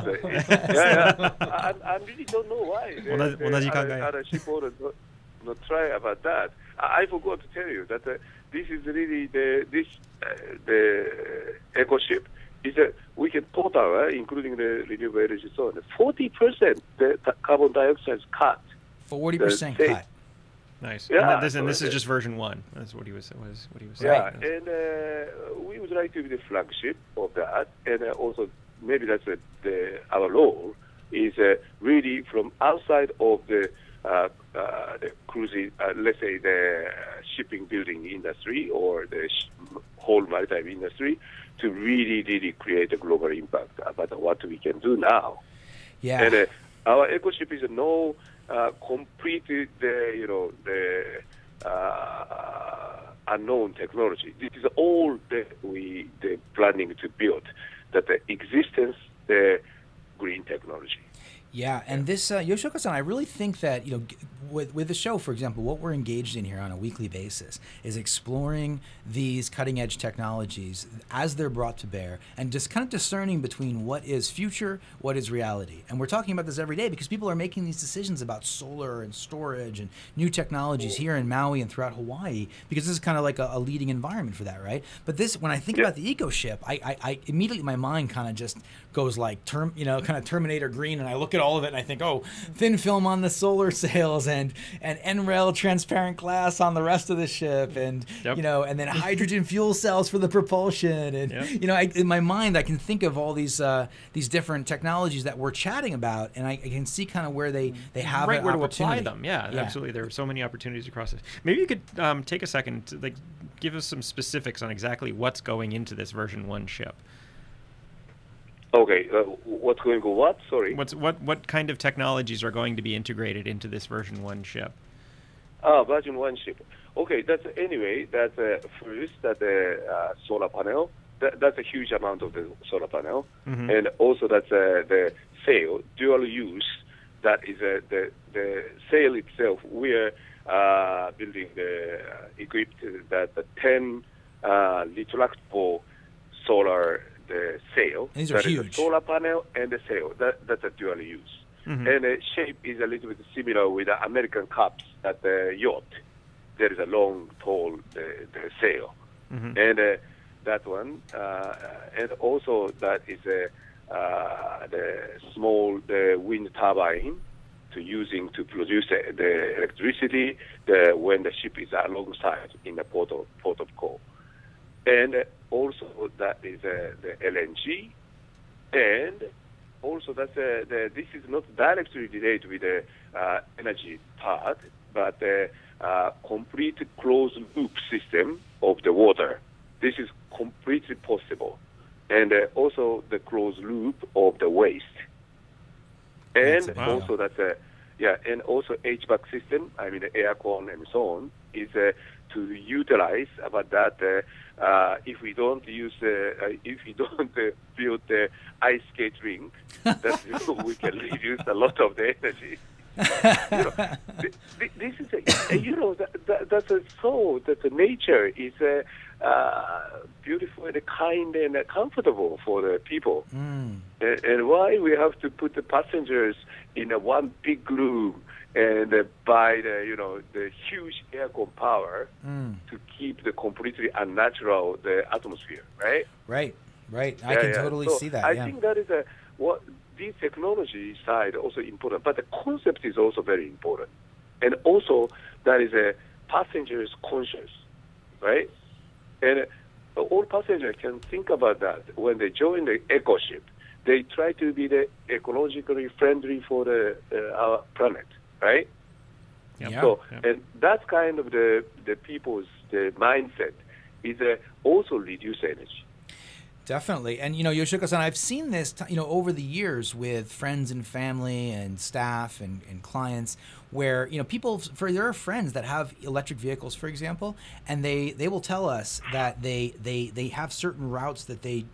I really don't know why. Other ship owners not try about that. I forgot to tell you that this is really the Ecoship. We can total, including the renewable energy, so 40% the carbon dioxide cut. 40% cut. Nice. Yeah, and this is just version 1. That's what he was saying. Yeah, and we would like to be the flagship of that, and also maybe that's our role is really from outside of the cruising, let's say the shipping building industry or the whole maritime industry, to really create a global impact about what we can do now. Yeah. And our Ecoship is no complete the unknown technology. This is all that we planning to build, that the existence the green technology. Yeah, and this, Yoshioka-san, I really think that, with the show, for example, what we're engaged in here on a weekly basis is exploring these cutting-edge technologies as they're brought to bear and just kind of discerning between what is future, what is reality. And we're talking about this every day because people are making these decisions about solar and storage and new technologies here in Maui and throughout Hawaii, because this is kind of like a leading environment for that, right? But this, when I think about the Ecoship, I immediately, my mind kind of just goes like, kind of Terminator green, and I look at all of it and I think, oh, thin film on the solar sails and N-rail transparent glass on the rest of the ship, and and then hydrogen fuel cells for the propulsion, and in my mind I can think of all these different technologies that we're chatting about, and I can see kind of where they have where to apply them. Yeah, absolutely. There are so many opportunities across this. Maybe you could take a second to give us some specifics on exactly what's going into this version 1 ship. Okay, what's going on? What? Sorry. What kind of technologies are going to be integrated into this version 1 ship? Version 1 ship. Okay, that's first that solar panel. That's a huge amount of the solar panel, and also that's the sail, dual use. That is the sail itself. We're building equipped that the 10 retractable solar. The sail. These are huge. The solar panel and the sail. That's a dual use. And the shape is a little bit similar with the American cups at the yacht. There is a long, tall the sail. And that one. And also that is the small wind turbine to produce the electricity when the ship is alongside in the port of call. And also that is the LNG, and also that's this is not directly related with the energy part, but the complete closed loop system of the water. This is completely possible, and also the closed loop of the waste, and also that's and also HVAC system. I mean the aircon and so on is to utilize about that. If we don't build the ice skate rink, that we can reduce a lot of the energy. This is that's the nature is beautiful and kind and comfortable for the people. And why we have to put the passengers in a one big room and by the huge aircon power to keep the completely unnatural the atmosphere, right? Right. I can totally see that. I think that is what the technology side also important, but the concept is also very important, and also that is a passengers conscious. right? And all passengers can think about that when they join the Ecoship. They try to be the ecologically friendly for our planet, right? Yeah. So, and that's kind of the people's mindset is also reduce energy. Definitely. And, Yoshioka-san, I've seen this, over the years with friends and family and staff and clients where, there are friends that have electric vehicles, for example, and they will tell us that they have certain routes that they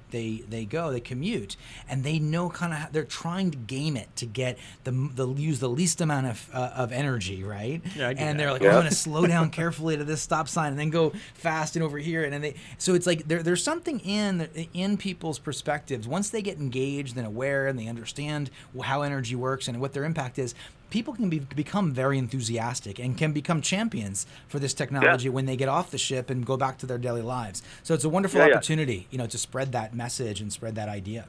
commute, and they know they're trying to game it to get use the least amount of energy, right? Yeah, and they're like, I'm going to slow down carefully to this stop sign and then go fast and over here. And then so it's like there's something in people's perspectives. Once they get engaged and aware and they understand how energy works and what their impact is, people can become very enthusiastic and can become champions for this technology when they get off the ship and go back to their daily lives. So it's a wonderful opportunity, to spread that message and spread that idea.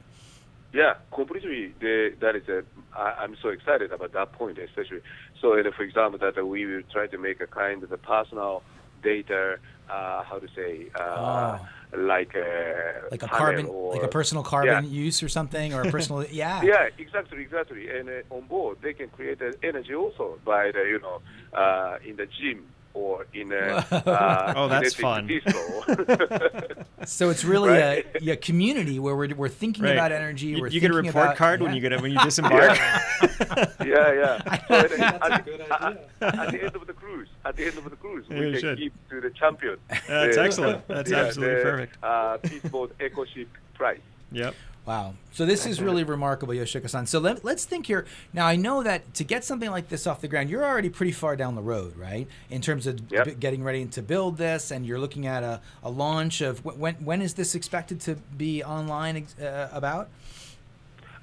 Yeah, completely. That is I'm so excited about that point, especially. So, for example, that we will try to make a kind of a personal data, like a carbon, like a personal carbon use or something, or a personal, Yeah, exactly. And on board, they can create energy also by in the gym or in that's fun. So it's really a community where we're thinking about energy. You get a report card when you disembark. Yeah. That's a good idea. At the end of the cruise, we can keep to the champion. That's excellent. That's absolutely perfect. Peaceboat Ecoship prize. Yep. Wow. So this is really remarkable, Yoshioka-san. So let's think here. Now, I know that to get something like this off the ground, you're already pretty far down the road, right? In terms of getting ready to build this, and you're looking at a launch of when is this expected to be online about?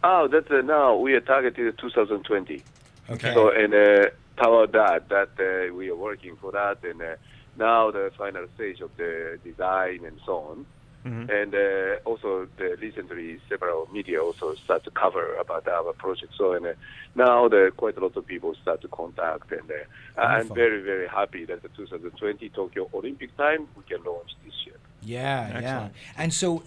Oh, that's now we are targeted 2020. Okay. So power that we are working for that, and now the final stage of the design and so on. Mm-hmm. And also, recently, several media also start to cover about our project. So, now quite a lot of people start to contact, and I'm very, very happy that the 2020 Tokyo Olympic time we can launch this year. Yeah. And so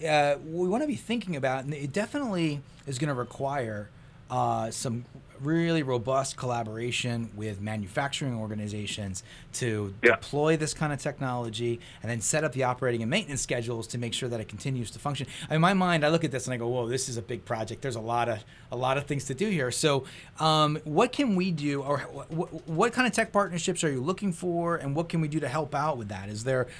we want to be thinking about, and it definitely is going to require some really robust collaboration with manufacturing organizations to deploy this kind of technology and then set up the operating and maintenance schedules to make sure that it continues to function. In my mind, I look at this and I go, whoa, this is a big project. There's a lot of things to do here. So what can we do, or what kind of tech partnerships are you looking for, and what can we do to help out with that?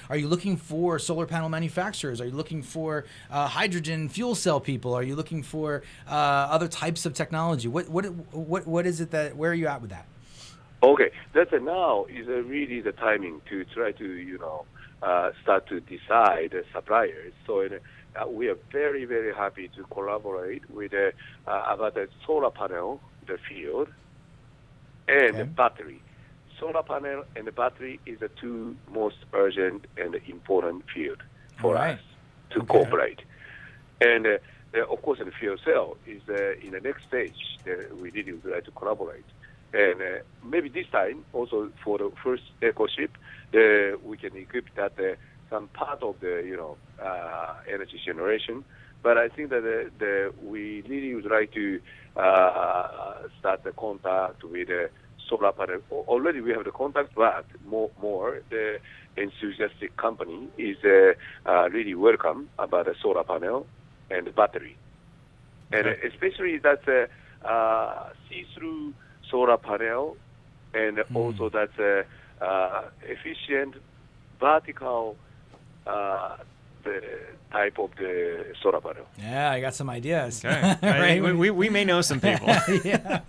Are you looking for solar panel manufacturers? Are you looking for hydrogen fuel cell people? Are you looking for other types of technology? What is it where are you at with that? Okay, now is really the timing to try to start to decide the suppliers. So we are very, very happy to collaborate with about the solar panel, the field, and the battery. Solar panel and the battery is the two most urgent and important field for us to cooperate. And of course, the fuel cell is in the next stage. We really would like to collaborate. And maybe this time, also for the first Ecoship, we can equip that some part of the energy generation. But I think that we really would like to start the contact with the solar panel. Already we have the contact, but more the enthusiastic company is really welcome about the solar panel and the battery. And especially that's a see-through solar panel, and also that's a efficient vertical the type of the solar panel. Yeah, I got some ideas. Okay. Right? we may know some people. Yeah,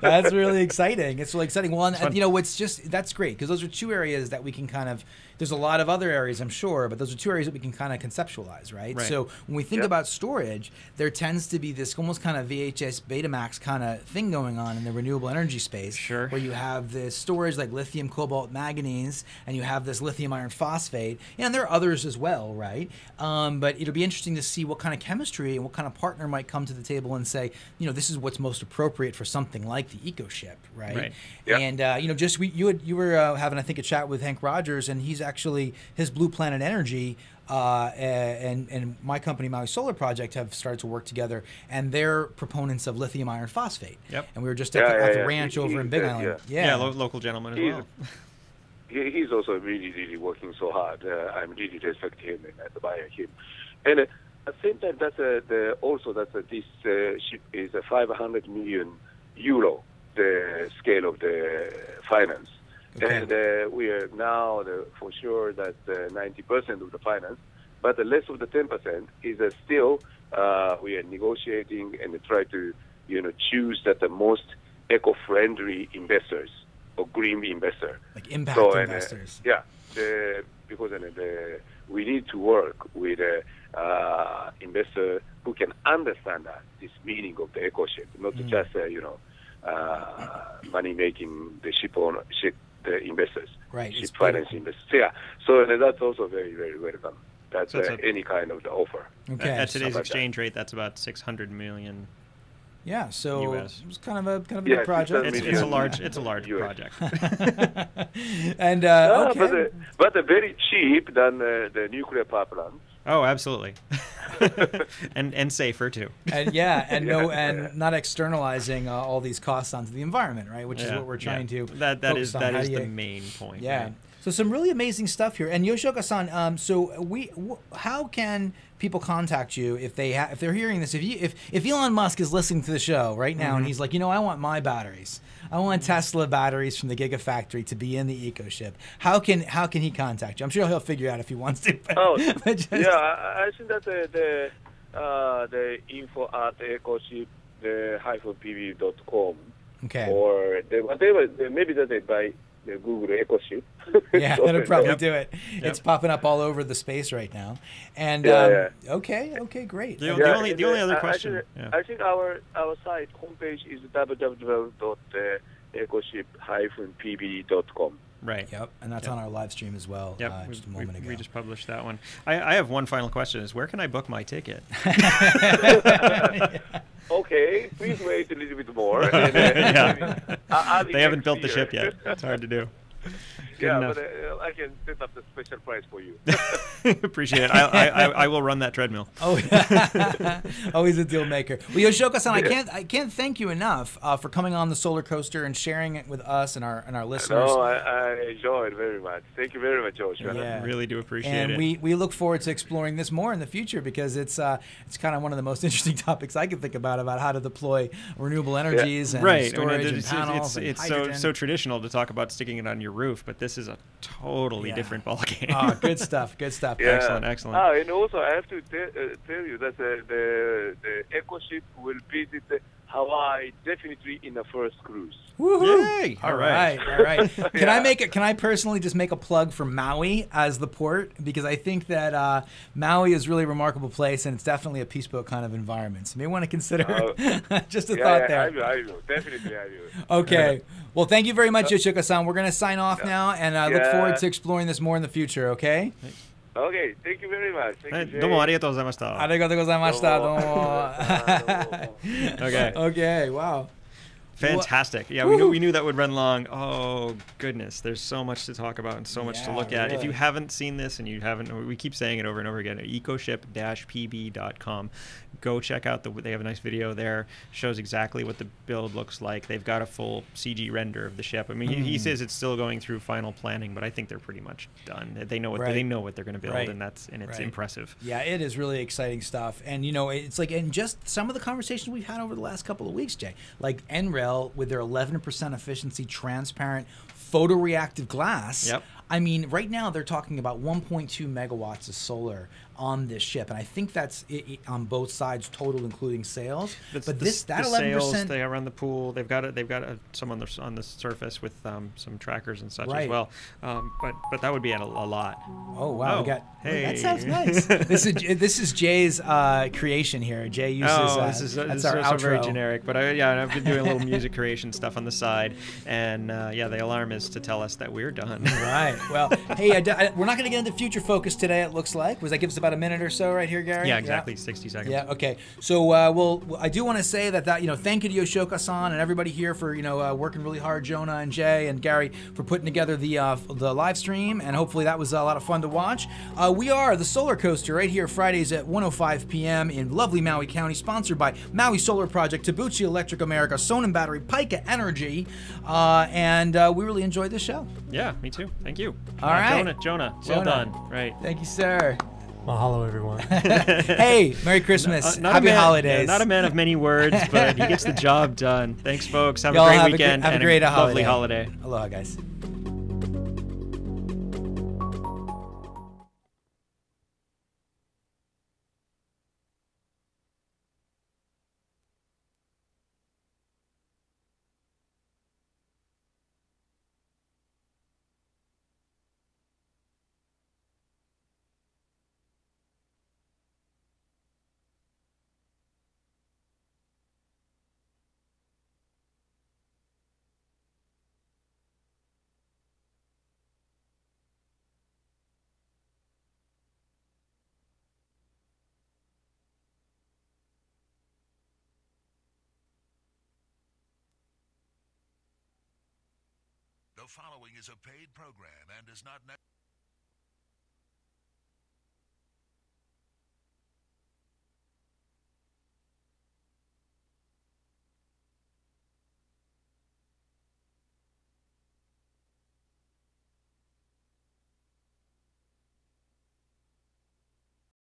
that's really exciting. It's really exciting. Well, and, that's great, because those are two areas that we can kind of. There's a lot of other areas, I'm sure, but those are two areas that we can kind of conceptualize, right? So when we think about storage, there tends to be this almost kind of VHS Betamax kind of thing going on in the renewable energy space, where you have this storage like lithium, cobalt, manganese, and you have this lithium iron phosphate, and there are others as well, right? right? But it'll be interesting to see what kind of chemistry and what kind of partner might come to the table and say, this is what's most appropriate for something like the Ecoship, right? Right. Yeah. And you were having, I think, a chat with Hank Rogers, and he's actually his Blue Planet Energy. And my company, Maui Solar Project, have started to work together, and they're proponents of lithium iron phosphate. Yep. And we were just at the ranch over in Big Island. Yeah, local gentleman as well. He's also really working so hard. I'm really respect him and admire him. And at the same time, this ship is a 500 million euro, the scale of the finance. Okay. And we are now for sure that 90% of the finance, but the less of the 10% is still we are negotiating and try to choose that the most eco-friendly investors or green investor, like impact investors. Because we need to work with investor who can understand this meaning of the Ecoship, not just money making the ship the investors, right? Ship finance investors. Yeah, so that's also very welcome. That's any kind of the offer. Okay. At today's exchange rate, that's about 600 million. Yeah, so US. It's kind of a big project. It's a large project. And okay. but very cheap than the nuclear power plant. Oh, absolutely, and safer too. And and not externalizing all these costs onto the environment, right? Which is what we're trying to. That is the main point. Yeah. Right? So some really amazing stuff here. And Yoshioka-san, how can people contact you if they're hearing this? If Elon Musk is listening to the show right now and he's like, I want my batteries. I want Tesla batteries from the Gigafactory to be in the Ecoship. How can he contact you? I'm sure he'll figure out if he wants to. I think that the info at Ecoship -pv.com. Okay. Or whatever, maybe that they buy the Google Ecoship. Yeah, that'll probably do it. Yep. It's popping up all over the space right now. And okay, great. The only other question. I think our site homepage is www.ecoship-pv.com. Right. Yep, and that's on our live stream as well. Yep. Just a moment ago. We just published that one. I have one final question: is where can I book my ticket? Okay, please wait a little bit more. They haven't built the ship yet. It's hard to do. But I can set up the special price for you. Appreciate it. I will run that treadmill. Oh, always a deal maker. Well, Yoshioka-san, I can't thank you enough for coming on the Solar Coaster and sharing it with us and our listeners. No, I enjoy it very much. Thank you very much, Joshua. Yeah. Really do appreciate it. And we look forward to exploring this more in the future because it's kind of one of the most interesting topics I can think about how to deploy renewable energies and storage and panels. It's so traditional to talk about sticking it on your roof, but this is a totally different ballgame. Oh, good stuff. Excellent. And also, I have to tell you that the Ecoship will visit Hawaii definitely in the first cruise. Woohoo! Yay! All right. Can I personally just make a plug for Maui as the port? Because I think that Maui is really a remarkable place, and it's definitely a Peaceboat kind of environment. So you may want to consider just a thought there. I will. Definitely I will. Okay. Well, thank you very much, Yoshioka-san. We're going to sign off now, and I look forward to exploring this more in the future, okay? Okay, thank you very much. Thank you, どうもありがとうございました。ありがとうございました。どうも。Okay, wow. Fantastic. Yeah, we knew that would run long. Oh, goodness. There's so much to talk about and so much to look at. Really. If you haven't seen this and we keep saying it over and over again, ecoship-pb.com. Go check out they have a nice video there. Shows exactly what the build looks like. They've got a full CG render of the ship. I mean, he says it's still going through final planning, but I think they're pretty much done. They know what they're going to build, and it's impressive. Yeah, it is really exciting stuff. And it's like, and just some of the conversations we've had over the last couple of weeks, Jay, like NREL with their 11% efficiency transparent photoreactive glass. Yep. I mean, right now they're talking about 1.2 megawatts of solar on this ship, and I think that's on both sides total, including sails. That 11%. Sails, they are on the pool. They've got some on the surface with some trackers and such as well. But that would be a lot. Oh wow! Hey, that sounds nice. This is Jay's creation here. Jay uses this is so very generic. But I've been doing a little music creation stuff on the side, and the alarm is to tell us that we're done. Right. Well, hey, we're not going to get into future focus today, it looks like. That gives us about a minute or so right here, Gary? Yeah, exactly. 60 seconds. Yeah, okay. So, I do want to say that, thank you to Yoshioka-san and everybody here for, working really hard, Jonah and Jay and Gary, for putting together the live stream, and hopefully that was a lot of fun to watch. We are the Solar Coaster right here Fridays at 1:05 p.m. in lovely Maui County, sponsored by Maui Solar Project, Tabuchi Electric America, Sonnen Battery, Pika Energy, and we really enjoyed this show. Yeah, me too. Thank you. All right. Jonah, well done. Right. Thank you, sir. Mahalo, everyone. Hey, Merry Christmas. Happy holidays. Yeah, not a man of many words, but he gets the job done. Thanks, folks. Have a great weekend. Have a great lovely holiday. Aloha, guys. The following is a paid program and is not necessary.